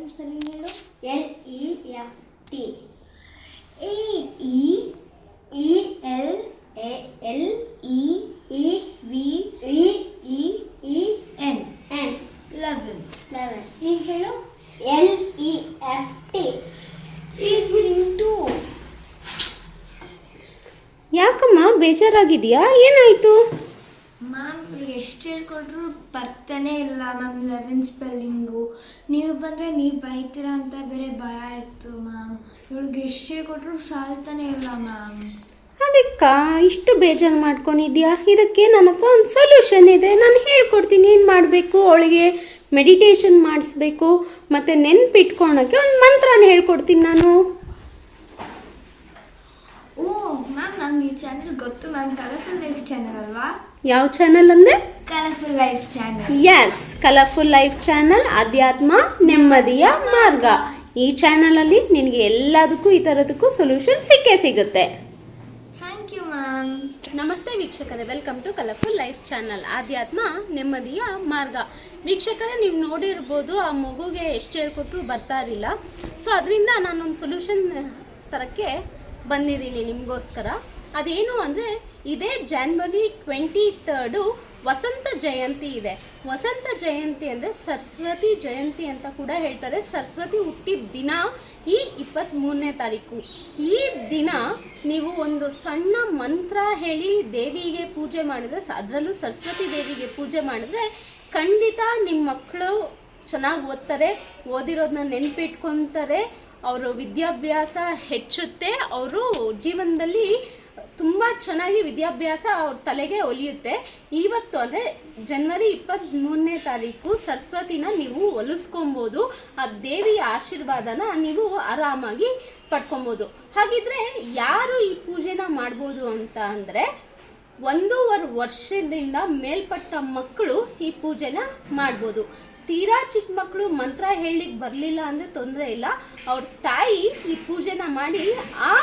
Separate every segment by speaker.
Speaker 1: Spelling ಹೇಳು.
Speaker 2: LEFT.
Speaker 1: AELEVEN. 11. ಈಗ ಹೇಳು.
Speaker 2: LEFT.
Speaker 1: ಚಿಂಟು
Speaker 3: ಯಾಕಮ್ಮ ಬೇಜಾರಾಗಿದೆಯಾ? ಏನಾಯಿತು?
Speaker 1: ಮ್ಯಾಮ್ ಎಷ್ಟು ಹೇಳ್ಕೊಟ್ರು ಬರ್ತಾನೆ ಇಲ್ಲ ಮ್ಯಾಮ್ 11 ಸ್ಪೆಲ್ಲಿಂಗು. ನೀವು ಬಂದರೆ ನೀವು ಬೈತೀರಾ ಅಂತ ಬೇರೆ ಭಯ ಆಯಿತು ಮ್ಯಾಮ್. ಇವಳಿಗೆ ಎಷ್ಟು ಹೇಳ್ಕೊಟ್ರು ಸಾಲ್ತಾನೆ ಇಲ್ಲ ಮ್ಯಾಮ್.
Speaker 3: ಅದಕ್ಕೆ ಇಷ್ಟು ಬೇಜಾರು ಮಾಡ್ಕೊಂಡಿದ್ಯಾ? ಇದಕ್ಕೆ ನನ್ನ ಹತ್ರ ಒಂದು ಸೊಲ್ಯೂಷನ್ ಇದೆ, ನಾನು ಹೇಳ್ಕೊಡ್ತೀನಿ. ಏನು ಮಾಡಬೇಕು? ಅವಳಿಗೆ ಮೆಡಿಟೇಷನ್ ಮಾಡಿಸ್ಬೇಕು, ಮತ್ತು ನೆನ್ಪಿಟ್ಕೊಳಕ್ಕೆ ಒಂದು ಮಂತ್ರನ ಹೇಳ್ಕೊಡ್ತೀನಿ ನಾನು.
Speaker 1: ಓ ಮ್ಯಾಮ್ ನಂಗೆ ಈ ಚಾನೆಲ್ ಗೊತ್ತು ಮ್ಯಾಮ್, ಕಲರ್ಫುಲ್ ಲೈಫ್ ಚಾನೆಲ್ ಅಲ್ವಾ?
Speaker 3: ಯಾವ ಚಾನಲ್ ಅಂದೆ?
Speaker 1: Colourful life channel.
Speaker 3: Yes, colourful life channel, ಅಧ್ಯಾತ್ಮ ನೆಮ್ಮದಿಯ ಮಾರ್ಗ. ಈ ಚಾನಲಲ್ಲಿ ನಿನಗೆ ಎಲ್ಲದಕ್ಕೂ ಈ ಥರದಕ್ಕೂ ಸೊಲ್ಯೂಷನ್ ಸಿಕ್ಕೇ ಸಿಗುತ್ತೆ.
Speaker 1: Thank you ma'am.
Speaker 3: ನಮಸ್ತೆ ವೀಕ್ಷಕರೇ, welcome to colourful life channel, ಆಧ್ಯಾತ್ಮ ನೆಮ್ಮದಿಯ ಮಾರ್ಗ. ವೀಕ್ಷಕರೇ, ನೀವು ನೋಡಿರ್ಬೋದು ಆ ಮಗುಗೆ ಎಷ್ಟು ಹೇಳ್ಕೊಟ್ರು ಬರ್ತಾ ಇರಲಿಲ್ಲ. ಸೊ ಅದರಿಂದ ನಾನೊಂದು ಸೊಲ್ಯೂಷನ್ ತರಕ್ಕೆ ಬಂದಿದ್ದೀನಿ ನಿಮಗೋಸ್ಕರ. ಅದೇನು ಅಂದರೆ, ಇದೇ January 23 ವಸಂತ ಜಯಂತಿ ಇದೆ. ವಸಂತ ಜಯಂತಿ ಅಂದರೆ ಸರಸ್ವತಿ ಜಯಂತಿ ಅಂತ ಕೂಡ ಹೇಳ್ತಾರೆ. ಸರಸ್ವತಿ ಹುಟ್ಟಿದ ದಿನ ಈ 23ನೇ ತಾರೀಕು. ಈ ದಿನ ನೀವು ಒಂದು ಸಣ್ಣ ಮಂತ್ರ ಹೇಳಿ ದೇವಿಗೆ ಪೂಜೆ ಮಾಡಿದ್ರೆ, ಅದರಲ್ಲೂ ಸರಸ್ವತಿ ದೇವಿಗೆ ಪೂಜೆ ಮಾಡಿದ್ರೆ ಖಂಡಿತ ನಿಮ್ಮ ಮಕ್ಕಳು ಚೆನ್ನಾಗಿ ಓದ್ತಾರೆ, ಓದಿರೋದನ್ನ ನೆನಪಿಟ್ಕೊತಾರೆ, ಅವರು ವಿದ್ಯಾಭ್ಯಾಸ ಹೆಚ್ಚುತ್ತೆ, ಅವರು ಜೀವನದಲ್ಲಿ ತುಂಬ ಚೆನ್ನಾಗಿ ವಿದ್ಯಾಭ್ಯಾಸ ಅವ್ರ ತಲೆಗೆ ಒಲಿಯುತ್ತೆ. ಇವತ್ತು ಅಂದರೆ January 23ನೇ ತಾರೀಕು ಸರಸ್ವತಿನ ನೀವು ಒಲಿಸ್ಕೊಬೋದು. ಆ ದೇವಿಯ ಆಶೀರ್ವಾದನ ನೀವು ಆರಾಮಾಗಿ ಪಡ್ಕೊಬೋದು. ಹಾಗಿದ್ರೆ ಯಾರು ಈ ಪೂಜೆನ ಮಾಡ್ಬೋದು ಅಂತ ಅಂದರೆ, 1.5 ವರ್ಷದಿಂದ ಮೇಲ್ಪಟ್ಟ ಮಕ್ಕಳು ಈ ಪೂಜೆನ ಮಾಡ್ಬೋದು. ತೀರಾ ಚಿಕ್ಕ ಮಕ್ಕಳು ಮಂತ್ರ ಹೇಳಲಿಕ್ಕೆ ಬರಲಿಲ್ಲ ಅಂದರೆ ತೊಂದರೆ ಇಲ್ಲ, ಅವ್ರ ತಾಯಿ ಈ ಪೂಜೆನ ಮಾಡಿ ಆ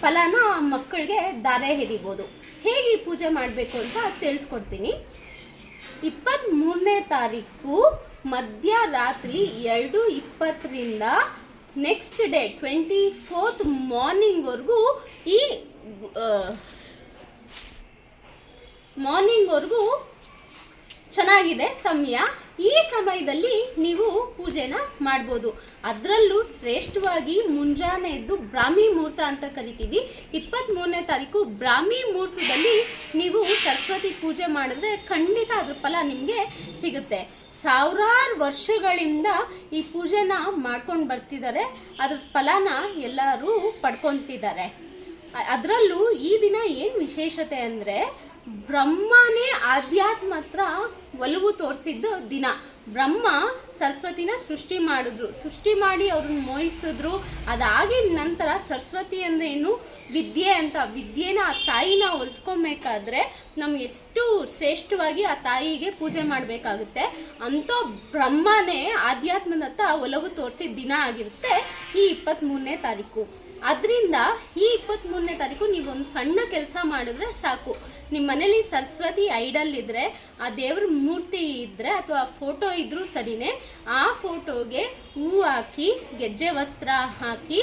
Speaker 3: ಫಲನ ಆ ಮಕ್ಕಳಿಗೆ ದಾರೆ ಎರಿಬೋದು. ಹೇಗೆ ಈ ಪೂಜೆ ಮಾಡಬೇಕು ಅಂತ ತಿಳಿಸ್ಕೊಡ್ತೀನಿ. 23ನೇ ತಾರೀಕು ಮಧ್ಯರಾತ್ರಿ 2:20ರಿಂದ ನೆಕ್ಸ್ಟ್ ಡೇ 24th ಮಾರ್ನಿಂಗ್ವರೆಗೂ ಚೆನ್ನಾಗಿದೆ ಸಮಯ. ಈ ಸಮಯದಲ್ಲಿ ನೀವು ಪೂಜೆನ ಮಾಡ್ಬೋದು. ಅದರಲ್ಲೂ ಶ್ರೇಷ್ಠವಾಗಿ ಮುಂಜಾನೆ ಎದ್ದು ಬ್ರಾಹ್ಮಿ ಮುಹೂರ್ತ ಅಂತ ಕರಿತೀವಿ. 23ನೇ ತಾರೀಕು ಬ್ರಾಹ್ಮಿ ಮುಹೂರ್ತದಲ್ಲಿ ನೀವು ಸರಸ್ವತಿ ಪೂಜೆ ಮಾಡಿದ್ರೆ ಖಂಡಿತ ಅದ್ರ ಫಲ ನಿಮಗೆ ಸಿಗುತ್ತೆ. ಸಾವಿರಾರು ವರ್ಷಗಳಿಂದ ಈ ಪೂಜೆನ ಮಾಡ್ಕೊಂಡು ಬರ್ತಿದ್ದಾರೆ, ಅದ್ರ ಫಲನ ಎಲ್ಲರೂ ಪಡ್ಕೊತಿದ್ದಾರೆ. ಅದರಲ್ಲೂ ಈ ದಿನ ಏನು ವಿಶೇಷತೆ ಅಂದರೆ, ಬ್ರಹ್ಮನೇ ಆಧ್ಯಾತ್ಮ ಹತ್ರ ಒಲವು ತೋರಿಸಿದ್ದ ದಿನ. ಬ್ರಹ್ಮ ಸರಸ್ವತಿನ ಸೃಷ್ಟಿ ಮಾಡಿ ಅವ್ರನ್ನ ಮೋಹಿಸಿದ್ರು. ಅದಾಗಿದ ನಂತರ ಸರಸ್ವತಿ ಅಂದರೆ ಏನು, ವಿದ್ಯೆ ಅಂತ. ವಿದ್ಯೆನ ಆ ತಾಯಿನ ಒಲಿಸ್ಕೊಬೇಕಾದ್ರೆ ನಮ್ಗೆ ಎಷ್ಟು ಶ್ರೇಷ್ಠವಾಗಿ ಆ ತಾಯಿಗೆ ಪೂಜೆ ಮಾಡಬೇಕಾಗುತ್ತೆ. ಅಂಥ ಬ್ರಹ್ಮನೇ ಆಧ್ಯಾತ್ಮದತ್ತ ಒಲವು ತೋರಿಸಿದ ದಿನ ಆಗಿರುತ್ತೆ ಈ 23ನೇ ತಾರೀಕು. ಅದರಿಂದ ಈ 23ನೇ ತಾರೀಕು ನೀವೊಂದು ಸಣ್ಣ ಕೆಲಸ ಮಾಡಿದ್ರೆ ಸಾಕು. ನಿಮ್ಮ ಮನೇಲಿ ಸರಸ್ವತಿ ಐಡಲ್ ಇದ್ದರೆ, ಆ ದೇವ್ರ ಮೂರ್ತಿ ಇದ್ದರೆ ಅಥವಾ ಫೋಟೋ ಇದ್ರೂ ಸರಿನೇ, ಆ ಫೋಟೋಗೆ ಹೂವು ಹಾಕಿ ಗೆಜ್ಜೆ ವಸ್ತ್ರ ಹಾಕಿ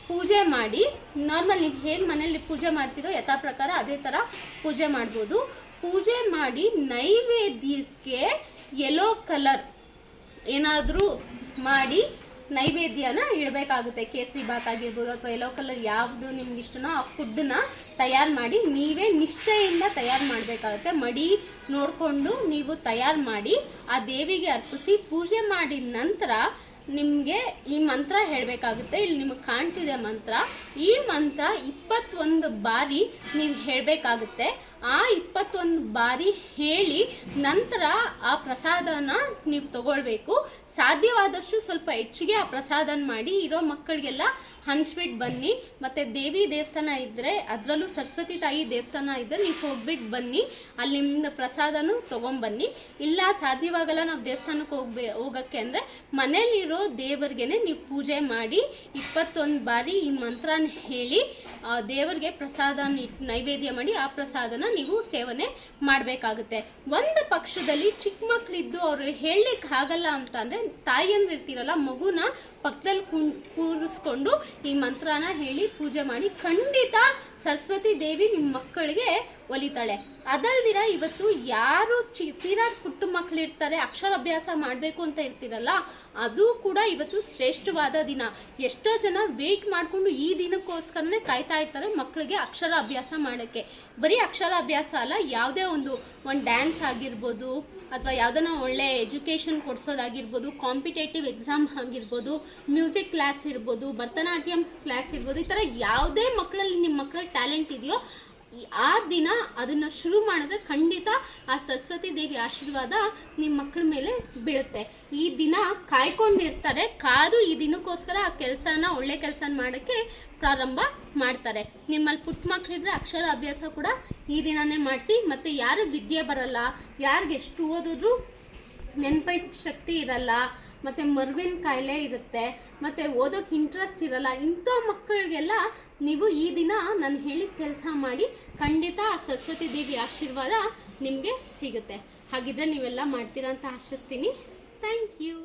Speaker 3: ಪೂಜೆ ಮಾಡಿ. ನಾರ್ಮಲ್ ನೀವು ಹೇಗೆ ಮನೇಲಿ ಪೂಜೆ ಮಾಡ್ತೀರೋ ಯಥಾ ಪ್ರಕಾರ ಅದೇ ಥರ ಪೂಜೆ ಮಾಡ್ಬೋದು. ಪೂಜೆ ಮಾಡಿ ನೈವೇದ್ಯಕ್ಕೆ ಯೆಲ್ಲೋ ಕಲರ್ ಏನಾದರೂ ಮಾಡಿ ನೈವೇದ್ಯನ ಇಡಬೇಕಾಗುತ್ತೆ. ಕೇಸರಿ ಬಾತ್ ಆಗಿರ್ಬೋದು ಅಥವಾ ಯೆಲ್ಲೋ ಕಲರ್ ಯಾವುದು ನಿಮ್ಗೆ ಇಷ್ಟನೋ ಆ ಫುಡ್ಡನ್ನ ತಯಾರು ಮಾಡಿ ನೀವೇ ನಿಷ್ಠೆಯಿಂದ ತಯಾರು ಮಾಡಬೇಕಾಗುತ್ತೆ. ಮಡಿ ನೋಡಿಕೊಂಡು ನೀವು ತಯಾರು ಮಾಡಿ ಆ ದೇವಿಗೆ ಅರ್ಪಿಸಿ ಪೂಜೆ ಮಾಡಿದ ನಂತರ ನಿಮಗೆ ಈ ಮಂತ್ರ ಹೇಳಬೇಕಾಗುತ್ತೆ. ಇಲ್ಲಿ ನಿಮಗೆ ಕಾಣ್ತಿದೆ ಮಂತ್ರ. ಈ ಮಂತ್ರ 21 ಬಾರಿ ನೀವು ಹೇಳಬೇಕಾಗುತ್ತೆ. ಆ 21 ಬಾರಿ ಹೇಳಿ ನಂತರ ಆ ಪ್ರಸಾದನ ನೀವು ತಗೊಳ್ಬೇಕು. ಸಾಧ್ಯವಾದಷ್ಟು ಸ್ವಲ್ಪ ಹೆಚ್ಚಿಗೆ ಆ ಪ್ರಸಾದನ ಮಾಡಿ ಇರೋ ಮಕ್ಕಳಿಗೆಲ್ಲ ಹಂಚ್ಬಿಟ್ಟು ಬನ್ನಿ. ಮತ್ತು ದೇವಿ ದೇವಸ್ಥಾನ ಇದ್ದರೆ, ಅದರಲ್ಲೂ ಸರಸ್ವತಿ ತಾಯಿ ದೇವಸ್ಥಾನ ಇದ್ದರೆ ನೀವು ಹೋಗ್ಬಿಟ್ಟು ಬನ್ನಿ, ಅಲ್ಲಿಂದ ಪ್ರಸಾದನೂ ತೊಗೊಂಬನ್ನಿ. ಇಲ್ಲ ಸಾಧ್ಯವಾಗಲ್ಲ ನಾವು ದೇವಸ್ಥಾನಕ್ಕೆ ಹೋಗೋಕ್ಕೆ ಅಂದರೆ ಮನೇಲಿರೋ ದೇವರಿಗೆ ನೀವು ಪೂಜೆ ಮಾಡಿ 21 ಬಾರಿ ಈ ಮಂತ್ರನ ಹೇಳಿ ದೇವರಿಗೆ ಪ್ರಸಾದನ ನೈವೇದ್ಯ ಮಾಡಿ ಆ ಪ್ರಸಾದನ ನೀವು ಸೇವನೆ ಮಾಡಬೇಕಾಗುತ್ತೆ. ಒಂದು ಪಕ್ಷದಲ್ಲಿ ಚಿಕ್ಕ ಮಕ್ಕಳಿದ್ದು ಅವರು ಹೇಳಲಿಕ್ಕೆ ಆಗಲ್ಲ ಅಂತ ಅಂದರೆ ತಾಯಿಯಂದ್ರೆ ಇರ್ತೀರಲ್ಲ, ಮಗುನ ಪಕ್ಕದಲ್ಲಿ ಕೂರಿಸ್ಕೊಂಡು ಈ ಮಂತ್ರನ ಹೇಳಿ ಪೂಜೆ ಮಾಡಿ ಖಂಡಿತ ಸರಸ್ವತಿ ದೇವಿ ನಿಮ್ಮ ಮಕ್ಕಳಿಗೆ ಒಲಿತಾಳೆ. ಅದಲ್ದಿರ ಇವತ್ತು ಯಾರು ತೀರಾ ಪುಟ್ಟ ಮಕ್ಕಳಿರ್ತಾರೆ, ಅಕ್ಷರಾಭ್ಯಾಸ ಮಾಡಬೇಕು ಅಂತ ಇರ್ತೀರಲ್ಲ, ಅದು ಕೂಡ ಇವತ್ತು ಶ್ರೇಷ್ಠವಾದ ದಿನ. ಎಷ್ಟೋ ಜನ ವೆಯ್ಟ್ ಮಾಡಿಕೊಂಡು ಈ ದಿನಕ್ಕೋಸ್ಕರನೇ ಕಾಯ್ತಾ ಇರ್ತಾರೆ ಮಕ್ಕಳಿಗೆ ಅಕ್ಷರ ಅಭ್ಯಾಸ ಮಾಡೋಕ್ಕೆ. ಬರೀ ಅಕ್ಷರ ಅಭ್ಯಾಸ ಅಲ್ಲ, ಯಾವುದೇ ಒಂದು ಡ್ಯಾನ್ಸ್ ಆಗಿರ್ಬೋದು, ಅಥವಾ ಯಾವುದನ್ನ ಒಳ್ಳೆ ಎಜುಕೇಷನ್ ಕೊಡಿಸೋದಾಗಿರ್ಬೋದು, ಕಾಂಪಿಟೇಟಿವ್ ಎಕ್ಸಾಮ್ ಆಗಿರ್ಬೋದು, ಮ್ಯೂಸಿಕ್ ಕ್ಲಾಸ್ ಇರ್ಬೋದು, ಭರತನಾಟ್ಯಂ ಕ್ಲಾಸ್ ಇರ್ಬೋದು, ಈ ಥರ ಯಾವುದೇ ಮಕ್ಕಳಲ್ಲಿ ನಿಮ್ಮ ಮಕ್ಕಳ ಟ್ಯಾಲೆಂಟ್ ಇದೆಯೋ ಆ ದಿನ ಅದನ್ನು ಶುರು ಮಾಡಿದ್ರೆ ಖಂಡಿತ ಆ ಸರಸ್ವತಿ ದೇವಿ ಆಶೀರ್ವಾದ ನಿಮ್ಮ ಮಕ್ಕಳ ಮೇಲೆ ಬೀಳುತ್ತೆ. ಈ ದಿನ ಕಾಯ್ಕೊಂಡಿರ್ತಾರೆ, ಕಾದು ಈ ದಿನಕ್ಕೋಸ್ಕರ ಆ ಕೆಲಸನ ಒಳ್ಳೆ ಕೆಲಸ ಮಾಡೋಕ್ಕೆ ಪ್ರಾರಂಭ ಮಾಡ್ತಾರೆ. ನಿಮ್ಮಲ್ಲಿ ಪುಟ್ಟ ಮಕ್ಕಳಿದ್ರೆ ಅಕ್ಷರ ಅಭ್ಯಾಸ ಕೂಡ ಈ ದಿನನೇ ಮಾಡಿಸಿ. ಮತ್ತು ಯಾರು ವಿದ್ಯೆ ಬರಲ್ಲ, ಯಾರಿಗೆ ಎಷ್ಟು ಓದಿದ್ರು ನೆನಪಿನ ಶಕ್ತಿ ಇರಲ್ಲ, ಮತ್ತು ಮರುವಿನ ಕಾಯಿಲೆ ಇರುತ್ತೆ, ಮತ್ತು ಓದೋಕ್ಕೆ ಇಂಟ್ರೆಸ್ಟ್ ಇರಲ್ಲ, ಇಂಥ ಮಕ್ಕಳಿಗೆಲ್ಲ ನೀವು ಈ ದಿನ ನಾನು ಹೇಳಿದ ಕೆಲಸ ಮಾಡಿ ಖಂಡಿತ ಆ ಸರಸ್ವತಿ ದೇವಿ ಆಶೀರ್ವಾದ ನಿಮಗೆ ಸಿಗುತ್ತೆ. ಹಾಗಿದ್ರೆ ನೀವೆಲ್ಲ ಮಾಡ್ತೀರಾ ಅಂತ ಆಶಿಸ್ತೀನಿ. Thank you.